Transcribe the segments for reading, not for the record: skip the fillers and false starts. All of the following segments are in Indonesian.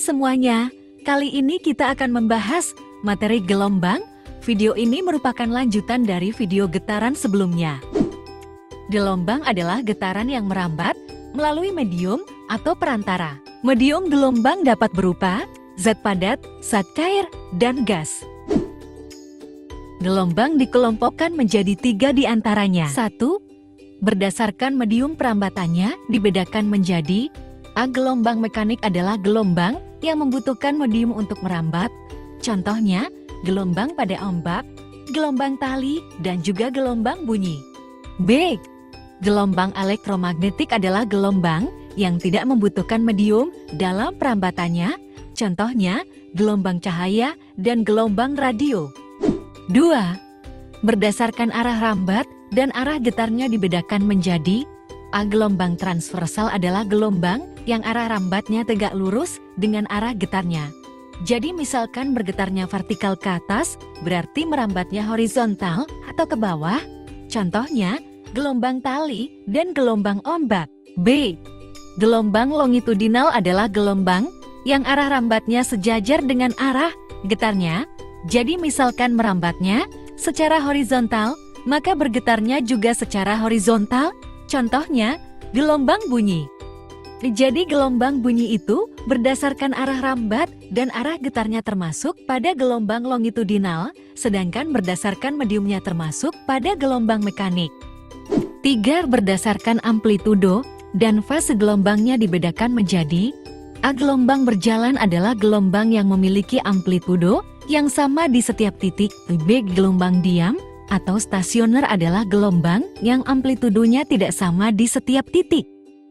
semuanya, kali ini kita akan membahas materi gelombang. Video ini merupakan lanjutan dari video getaran sebelumnya. Gelombang adalah getaran yang merambat melalui medium atau perantara. Medium gelombang dapat berupa zat padat, zat cair, dan gas. Gelombang dikelompokkan menjadi 3 di antaranya. 1. Berdasarkan medium perambatannya dibedakan menjadi A. Gelombang mekanik adalah gelombang yang membutuhkan medium untuk merambat. Contohnya, gelombang pada ombak, gelombang tali, dan juga gelombang bunyi. B. Gelombang elektromagnetik adalah gelombang yang tidak membutuhkan medium dalam perambatannya. Contohnya, gelombang cahaya dan gelombang radio. 2. Berdasarkan arah rambat dan arah getarnya dibedakan menjadi A. Gelombang transversal adalah gelombang yang arah rambatnya tegak lurus dengan arah getarnya. Jadi misalkan bergetarnya vertikal ke atas, berarti merambatnya horizontal atau ke bawah. Contohnya, gelombang tali dan gelombang ombak. B. Gelombang longitudinal adalah gelombang yang arah rambatnya sejajar dengan arah getarnya. Jadi misalkan merambatnya secara horizontal, maka bergetarnya juga secara horizontal. Contohnya, gelombang bunyi. Jadi gelombang bunyi itu berdasarkan arah rambat dan arah getarnya termasuk pada gelombang longitudinal, sedangkan berdasarkan mediumnya termasuk pada gelombang mekanik. 3. Berdasarkan amplitudo dan fase gelombangnya dibedakan menjadi A. Gelombang berjalan adalah gelombang yang memiliki amplitudo yang sama di setiap titik. B. Gelombang diam atau stasioner adalah gelombang yang amplitudonya tidak sama di setiap titik.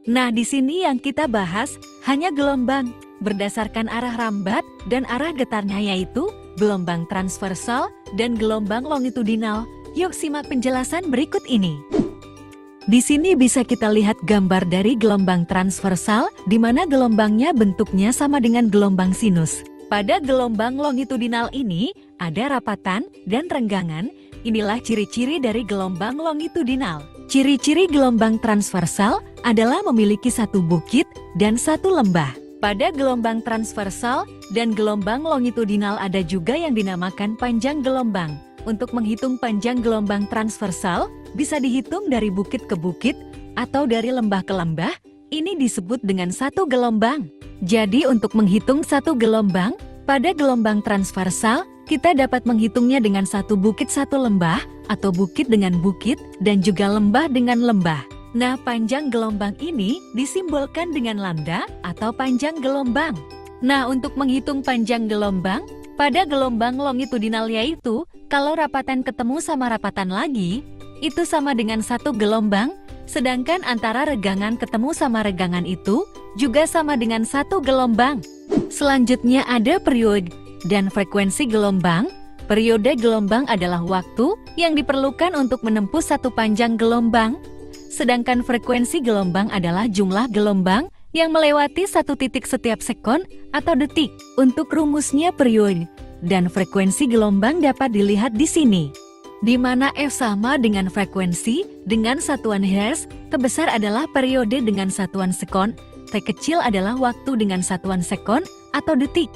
Nah, di sini yang kita bahas hanya gelombang berdasarkan arah rambat dan arah getarnya, yaitu gelombang transversal dan gelombang longitudinal. Yuk simak penjelasan berikut ini. Di sini bisa kita lihat gambar dari gelombang transversal, di mana gelombangnya bentuknya sama dengan gelombang sinus. Pada gelombang longitudinal ini ada rapatan dan renggangan. Inilah ciri-ciri dari gelombang longitudinal. Ciri-ciri gelombang transversal adalah memiliki satu bukit dan satu lembah. Pada gelombang transversal dan gelombang longitudinal ada juga yang dinamakan panjang gelombang. Untuk menghitung panjang gelombang transversal, bisa dihitung dari bukit ke bukit atau dari lembah ke lembah. Ini disebut dengan satu gelombang. Jadi untuk menghitung satu gelombang, pada gelombang transversal, kita dapat menghitungnya dengan satu bukit satu lembah, atau bukit dengan bukit, dan juga lembah dengan lembah. Nah, panjang gelombang ini disimbolkan dengan lambda atau panjang gelombang. Nah, untuk menghitung panjang gelombang, pada gelombang longitudinal yaitu, kalau rapatan ketemu sama rapatan lagi, itu sama dengan satu gelombang, sedangkan antara regangan ketemu sama regangan itu, juga sama dengan satu gelombang. Selanjutnya ada periode dan frekuensi gelombang. Periode gelombang adalah waktu yang diperlukan untuk menempuh satu panjang gelombang. Sedangkan frekuensi gelombang adalah jumlah gelombang yang melewati satu titik setiap sekon atau detik. Untuk rumusnya periode dan frekuensi gelombang dapat dilihat di sini, di mana F sama dengan frekuensi dengan satuan hertz, T besar adalah periode dengan satuan sekon, T kecil adalah waktu dengan satuan sekon atau detik.